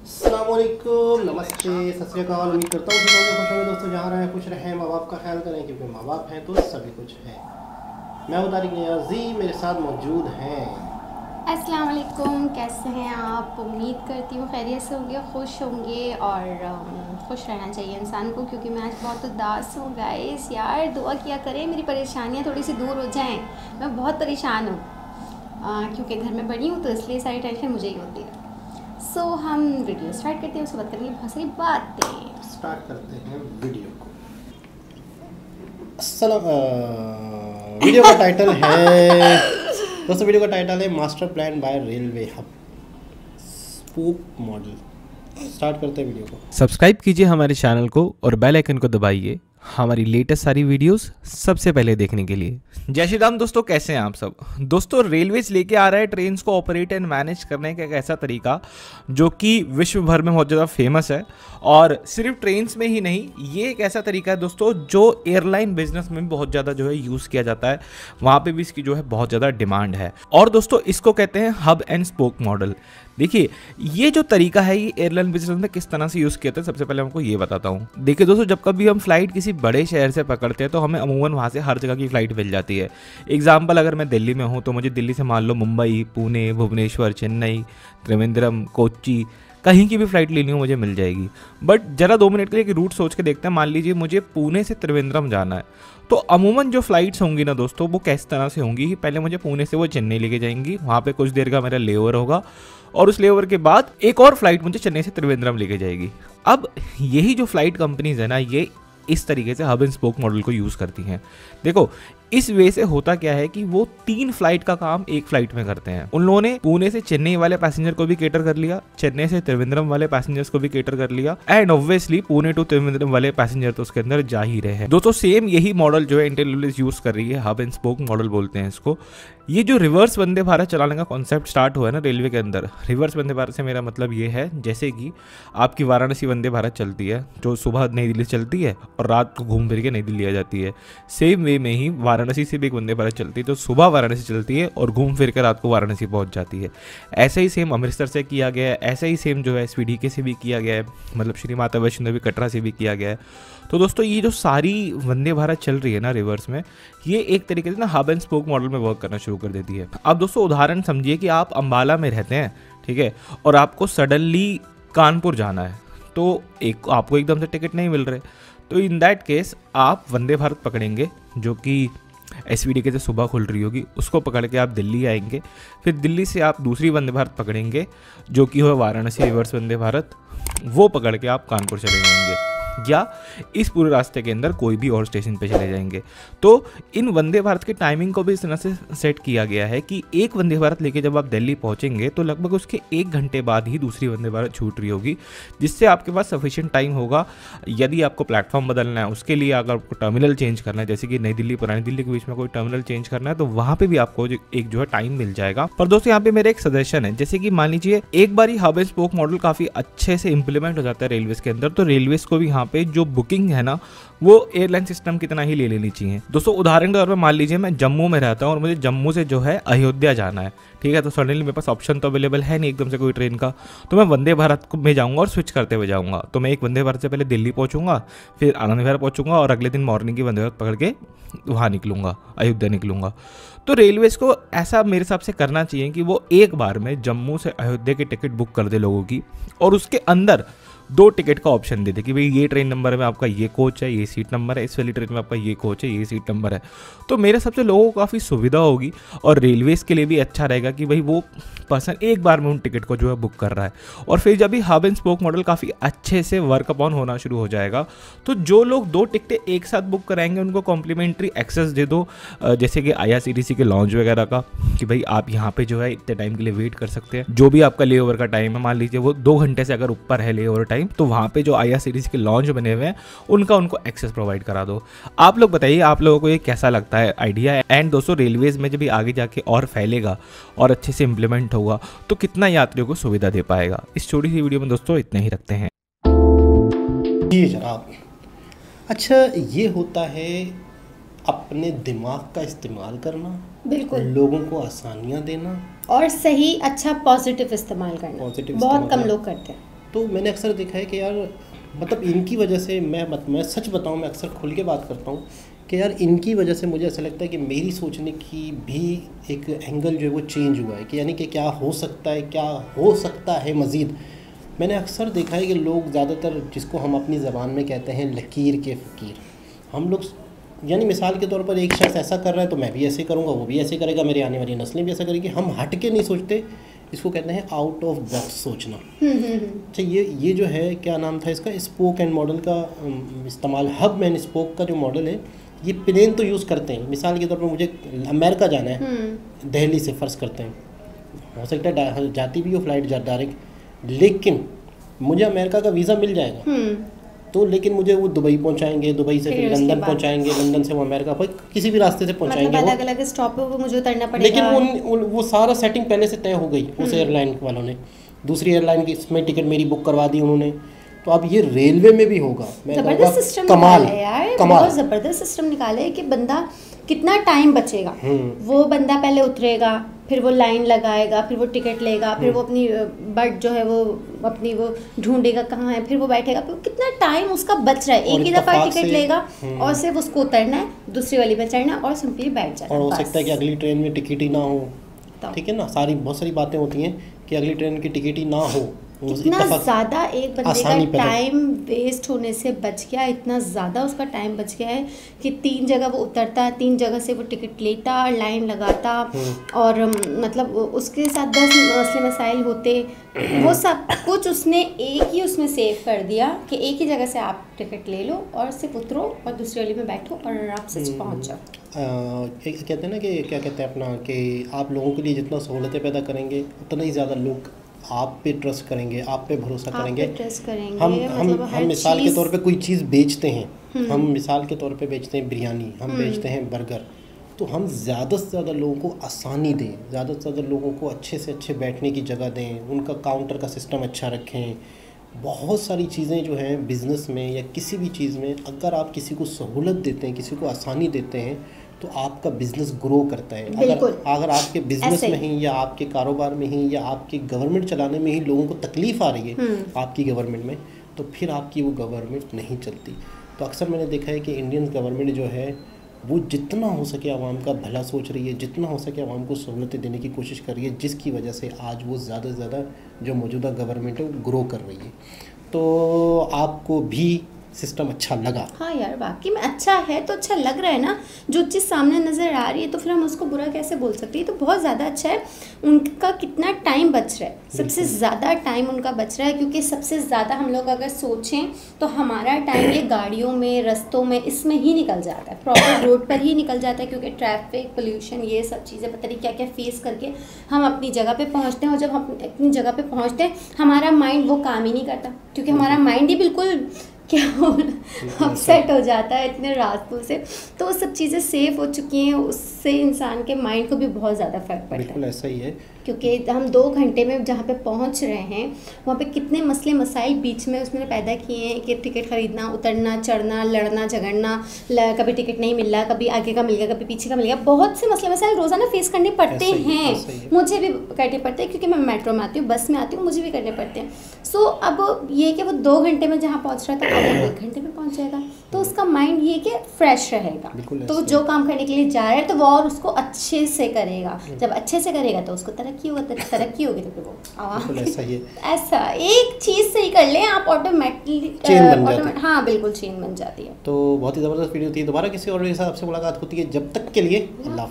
अस्सलामुअलैकुम, नमस्ते, सत श्री अकाल। उम्मीद करता हूँ कि लोग खुश होंगे दोस्तों। जहाँ रहें खुश रहें, माँ बाप का ख्याल करें क्योंकि माँ बाप हैं तो सभी कुछ है। मैं हूँ तारिक नियाज़ी, मेरे साथ मौजूद हैं। अस्सलाम वालेकुम, कैसे हैं आप? उम्मीद करती हूँ खैरियत से होंगे, खुश होंगे और खुश रहना चाहिए इंसान को, क्योंकि मैं आज बहुत उदास हूँ गाइस। यार दुआ किया करें मेरी परेशानियाँ थोड़ी सी दूर हो जाएं। मैं बहुत परेशान हूँ क्योंकि घर में बड़ी हूँ तो इसलिए सारी टेंशन मुझे ही होती है। सो हम वीडियो स्टार्ट करते हैं, उसके बाद करेंगे बहुत सारी बातें। स्टार्ट करते हैं वीडियो को। वीडियो का टाइटल है दोस्तों, वीडियो का टाइटल है master plan by railway hub spoke model. Start करते हैं वीडियो को। सब्सक्राइब कीजिए हमारे चैनल को और बेल आइकन को दबाइए हमारी लेटेस्ट सारी वीडियोस सबसे पहले देखने के लिए। जय श्री राम दोस्तों, कैसे हैं आप सब। दोस्तों रेलवेज लेके आ रहा है ट्रेन्स को ऑपरेट एंड मैनेज करने का एक ऐसा तरीका जो कि विश्व भर में बहुत ज़्यादा फेमस है। और सिर्फ ट्रेन्स में ही नहीं, ये एक ऐसा तरीका है दोस्तों जो एयरलाइन बिजनेस में बहुत ज़्यादा जो है यूज़ किया जाता है। वहाँ पे भी इसकी जो है बहुत ज़्यादा डिमांड है। और दोस्तों इसको कहते हैं हब एंड स्पोक मॉडल। देखिए ये जो तरीका है ये एयरलाइन बिजनेस में किस तरह से यूज़ किया था, सबसे पहले हमको ये बताता हूँ। देखिए दोस्तों, जब कभी हम फ्लाइट किसी बड़े शहर से पकड़ते हैं तो हमें अमूमन वहाँ से हर जगह की फ़्लाइट मिल जाती है। एग्जाम्पल, अगर मैं दिल्ली में हूँ तो मुझे दिल्ली से मान लो मुंबई, पुणे, भुवनेश्वर, चेन्नई, त्रिवेंद्रम, कोच्चि, कहीं की भी फ्लाइट लेनी हो मुझे मिल जाएगी। बट जरा 2 मिनट के लिए एक रूट सोच के देखते हैं। मान लीजिए मुझे पुणे से त्रिवेंद्रम जाना है, तो अमूमन जो फ्लाइट्स होंगी ना दोस्तों वो किस तरह से होंगी कि पहले मुझे पुणे से वो चेन्नई लेके जाएंगी, वहाँ पे कुछ देर का मेरा लेओवर होगा और उस लेओवर के बाद एक और फ्लाइट मुझे चेन्नई से त्रिवेंद्रम लेके जाएगी। अब यही जो फ्लाइट कंपनीज है ना, ये इस तरीके से हब एंड स्पोक मॉडल को यूज़ करती हैं। देखो इस वे से होता क्या है कि वो 3 फ्लाइट का काम एक फ्लाइट में करते हैं। उन लोगों ने पुणे से चेन्नई वाले पैसेंजर को भी केटर कर लिया, चेन्नई से त्रिवेंद्रम वाले पैसेंजर्स को भी केटर कर लिया, and obviously Pune to Trivandrum वाले पैसेंजर तो उसके अंदर जा ही रहे हैं। दोस्तों सेम यही मॉडल जो है इंडियन रेलवेज यूज कर रही है, हब एंड स्पोक मॉडल बोलते हैं इसको। ये जो रिवर्स वंदे भारत चलाने का कॉन्सेप्ट स्टार्ट हुआ है ना रेलवे के अंदर, रिवर्स वंदे भारत से मेरा मतलब ये है जैसे कि आपकी वाराणसी वंदे भारत चलती है जो सुबह नई दिल्ली चलती है और रात को घूम फिर के नई दिल्ली आ जाती है। सेम वे में ही वाराणसी से भी एक वंदे भारत चलती है जो सुबह वाराणसी चलती है और घूम फिर कर रात को वाराणसी पहुंच जाती है। ऐसे ही सेम अमृतसर से किया गया है, ऐसे ही सेम जो है SVDK से भी किया गया है, मतलब श्री माता वैष्णो देवी कटरा से भी किया गया है। तो दोस्तों ये जो सारी वंदे भारत चल रही है ना रिवर्स में, ये एक तरीके से ना हब एंड स्पोक मॉडल में वर्क करना शुरू कर देती है। अब दोस्तों उदाहरण समझिए कि आप अंबाला में रहते हैं, ठीक है, और आपको सडनली कानपुर जाना है, तो आपको एकदम से टिकट नहीं मिल रहे, तो इन दैट केस आप वंदे भारत पकड़ेंगे जो कि SVDK से सुबह खुल रही होगी, उसको पकड़ के आप दिल्ली आएंगे। फिर दिल्ली से आप दूसरी वंदे भारत पकड़ेंगे जो कि हो वाराणसी रिवर्स वंदे भारत, वो पकड़ के आप कानपुर चले जाएंगे या इस पूरे रास्ते के अंदर कोई भी और स्टेशन पे चले जाएंगे। तो इन वंदे भारत की टाइमिंग को भी इस तरह से सेट किया गया है कि एक वंदे भारत लेके जब आप दिल्ली पहुंचेंगे तो लगभग उसके 1 घंटे बाद ही दूसरी वंदे भारत छूट रही होगी, जिससे आपके पास सफिशिएंट टाइम होगा। यदि आपको प्लेटफॉर्म बदलना है, उसके लिए अगर आपको टर्मिनल चेंज करना है, जैसे कि नई दिल्ली पुरानी दिल्ली के बीच में कोई टर्मिनल चेंज करना है, तो वहाँ पर भी आपको एक जो है टाइम मिल जाएगा। पर दोस्तों यहाँ पे मेरा एक सजेशन है, जैसे कि मान लीजिए एक बार हब एंड स्पोक मॉडल काफ़ी अच्छे से इंप्लीमेंट हो जाता है रेलवेज के अंदर, तो रेलवेज को भी यहाँ पे जो बुकिंग है ना वो एयरलाइन सिस्टम की तरह ही ले लेनी चाहिए। दोस्तों उदाहरण के तौर पर मान लीजिए मैं जम्मू में रहता हूँ और मुझे जम्मू से जो है अयोध्या जाना है, ठीक है, तो सडनली मेरे पास ऑप्शन तो अवेलेबल है नहीं एकदम से कोई ट्रेन का, तो मैं वंदे भारत में जाऊँगा और स्विच करते हुए जाऊँगा। तो मैं एक वंदे भारत से पहले दिल्ली पहुँचूंगा, फिर आनंद विहार पहुँचूंगा और अगले दिन मॉर्निंग की वंदे भारत पकड़ के वहाँ निकलूंगा, अयोध्या निकलूंगा। तो रेलवेज को ऐसा मेरे हिसाब से करना चाहिए कि वो एक बार में जम्मू से अयोध्या की टिकट बुक कर दे लोगों की, और उसके अंदर 2 टिकट का ऑप्शन देते कि भाई ये ट्रेन नंबर में आपका ये कोच है, ये सीट नंबर है, इस वाली ट्रेन में आपका ये कोच है, ये सीट नंबर है। तो मेरे हिसाब से लोगों को काफ़ी सुविधा होगी और रेलवेज़ के लिए भी अच्छा रहेगा कि भाई वो पर्सन एक बार में उन टिकट को जो है बुक कर रहा है। और फिर जब भी हब एंड स्पोक मॉडल काफ़ी अच्छे से वर्क अपॉन होना शुरू हो जाएगा, तो जो लोग 2 टिकटें एक साथ बुक कराएंगे उनको कॉम्प्लीमेंट्री एक्सेस दे दो, जैसे कि IRCTC के लॉन्च वगैरह का, कि भाई आप यहाँ पे जो है इतने टाइम के लिए वेट कर सकते हैं। जो भी आपका लेओवर का टाइम है, मान लीजिए वो 2 घंटे से अगर ऊपर है लेओवर टाइम, तो वहाँ पे जो IRCTC के लॉन्च बने हुए हैं उनको एक्सेस प्रोवाइड करा दो। आप लोग बताइए आप लोगों को ये कैसा लगता है आइडिया। एंड दोस्तों रेलवेज में जब भी आगे जाके और फैलेगा और अच्छे से इम्प्लीमेंट होगा तो कितना यात्रियों को सुविधा दे पाएगा। इस छोटी सी वीडियो में दोस्तों इतना ही रखते हैं। जी जनाब। अच्छा, ये होता है अपने दिमाग का इस्तेमाल करना, बिल्कुल, लोगों को आसानियाँ देना और सही अच्छा पॉजिटिव इस्तेमाल करना। पॉजिटिव बहुत कम लोग करते हैं। तो मैंने अक्सर देखा है कि यार मतलब इनकी वजह से मैं सच बताऊं, मैं अक्सर खुल के बात करता हूँ कि यार इनकी वजह से मुझे ऐसा लगता है कि मेरी सोचने की भी एक एंगल जो है वो चेंज हुआ है कि यानी कि क्या हो सकता है मज़ीद। मैंने अक्सर देखा है कि लोग ज़्यादातर जिसको हम अपनी ज़बान में कहते हैं लकीर के फ़कीर, हम लोग यानी मिसाल के तौर पर एक शख्स ऐसा कर रहा है तो मैं भी ऐसे करूँगा, वो भी ऐसे करेगा, मेरी आने वाली नस्लें भी ऐसा करेगी। हम हट के नहीं सोचते, इसको कहते हैं आउट ऑफ बॉक्स सोचना। अच्छा ये जो है क्या नाम था इसका, स्पोक एंड मॉडल का इस्तेमाल, हब एंड स्पोक का जो मॉडल है ये प्लेन तो यूज़ करते हैं। मिसाल के तौर पर मुझे अमेरिका जाना है दिल्ली से, फ़र्ज़ करते हैं, हो सकता है जाती भी हो फ्लाइट डायरेक्ट, लेकिन मुझे अमेरिका का वीज़ा मिल जाएगा तो लेकिन मुझे वो दुबई पहुंचाएंगे, दुबई से फिर लंदन पहुंचाएंगे, लंदन से वो अमेरिका, पर किसी भी रास्ते से पहुंचाएंगे, मतलब अलग अलग स्टॉप पे वो मुझे उतरना पड़ेगा। लेकिन वो सारा सेटिंग पहले से तय हो गई उस एयरलाइन वालों ने, दूसरी एयरलाइन की इसमें टिकट मेरी बुक करवा दी उन्होंने। तो अब ये रेलवे में भी होगा। जबरदस्त सिस्टम निकाला है यार, बहुत ज़बरदस्त सिस्टम निकाला है कि बंदा कितना टाइम बचेगा। वो बंदा पहले उतरेगा, फिर वो लाइन लगाएगा, फिर वो टिकट लेगा, फिर वो अपनी बर्थ जो है वो अपनी वो ढूंढेगा कहाँ है, फिर वो बैठेगा, फिर कितना टाइम उसका बच रहा है। एक ही दफ़ा टिकट लेगा और सिर्फ उसको उतरना है, दूसरी वाली में चढ़ना और सिंपली बैठ जाना। और हो सकता है कि अगली ट्रेन में टिकट ही ना हो, ठीक है ना, बहुत सारी बातें होती हैं कि अगली ट्रेन की टिकट ही ना हो। इतना ज़्यादा एक बंदे का टाइम वेस्ट होने से बच गया, इतना ज़्यादा उसका टाइम बच गया है कि 3 जगह वो उतरता, 3 जगह से वो टिकट लेता, लाइन लगाता और मतलब उसके साथ 10 मसले मसाइल होते, वो सब कुछ उसने एक ही उसमें सेव कर दिया कि एक ही जगह से आप टिकट ले लो और सिर्फ उतरो और दूसरी वाली में बैठो और आराम से पहुँच जाओ। कहते हैं ना कि क्या कहते हैं अपना कि आप लोगों के लिए जितना सहूलतें पैदा करेंगे उतना ही ज़्यादा लोग आप पे ट्रस्ट करेंगे, आप पे भरोसा करेंगे। हम मिसाल के तौर पे कोई चीज़ बेचते हैं, हम मिसाल के तौर पे बेचते हैं बिरयानी, हम बेचते हैं बर्गर, तो हम ज़्यादा से ज़्यादा लोगों को आसानी दें, ज़्यादा से ज़्यादा लोगों को अच्छे से अच्छे बैठने की जगह दें, उनका काउंटर का सिस्टम अच्छा रखें। बहुत सारी चीज़ें जो हैं बिज़नेस में या किसी भी चीज़ में, अगर आप किसी को सहूलत देते हैं, किसी को आसानी देते हैं तो आपका बिज़नेस ग्रो करता है। अगर आपके बिज़नेस में ही या आपके कारोबार में ही या आपके गवर्नमेंट चलाने में ही लोगों को तकलीफ़ आ रही है आपकी गवर्नमेंट में, तो फिर आपकी वो गवर्नमेंट नहीं चलती। तो अक्सर मैंने देखा है कि इंडियन गवर्नमेंट जो है वो जितना हो सके आवाम का भला सोच रही है, जितना हो सके आवाम को सहूलतें देने की कोशिश कर रही है, जिसकी वजह से आज वो ज़्यादा से ज़्यादा जो मौजूदा गवर्नमेंट है वो ग्रो कर रही है। तो आपको भी सिस्टम अच्छा लगा? हाँ यार वाकई में अच्छा है, तो अच्छा लग रहा है ना, जो चीज़ सामने नज़र आ रही है तो फिर हम उसको बुरा कैसे बोल सकते हैं। तो बहुत ज़्यादा अच्छा है, उनका कितना टाइम बच रहा है, सबसे ज़्यादा टाइम उनका बच रहा है, क्योंकि सबसे ज़्यादा हम लोग अगर सोचें तो हमारा टाइम ये गाड़ियों में, रस्तों में, इसमें ही निकल जाता है, प्रॉपर रोड पर ही निकल जाता है, क्योंकि ट्रैफिक, पोल्यूशन, ये सब चीज़ें पता नहीं क्या क्या फेस करके हम अपनी जगह पे पहुंचते हैं। और जब हम अपनी जगह पे पहुंचते हैं हमारा माइंड वो काम ही नहीं करता, क्योंकि हमारा माइंड ही बिल्कुल क्या अपसेट हो जाता है इतने रास्तों से। तो वो सब चीज़ें सेफ हो चुकी हैं, उससे इंसान के माइंड को भी बहुत ज़्यादा फ़र्क पड़ता है। बिल्कुल ऐसा ही है, क्योंकि हम 2 घंटे में जहाँ पे पहुँच रहे हैं वहाँ पे कितने मसले मसाइल बीच में उसने पैदा किए हैं कि टिकट ख़रीदना, उतरना, चढ़ना, लड़ना झगड़ना, कभी टिकट नहीं मिल रहा, कभी आगे का मिल गया, कभी पीछे का मिल गया, बहुत से मसले मसाइल रोज़ाना फेस करने पड़ते हैं। मुझे भी करने पड़ते हैं क्योंकि मैं मेट्रो में आती हूँ, बस में आती हूँ, मुझे भी करने पड़ते हैं। सो अब ये कि वो 2 घंटे में जहाँ पहुँच रहा था अगर 1 घंटे में पहुँच जाएगा तो उसका माइंड ये कि फ्रेश रहेगा, तो जो काम करने के लिए जा रहा है तो वो और उसको अच्छे से करेगा। जब अच्छे से करेगा तो उसको तरक्की होगी तो फिर वो ऐसा एक चीज़ सही कर ले आप ऑटोमेटिकली हाँ बिल्कुल चेन बन जाती है। तो बहुत ही ज़बरदस्त वीडियो थी। दोबारा किसी और के साथ आपसे मुलाकात होती है, जब तक के लिए अल्लाह।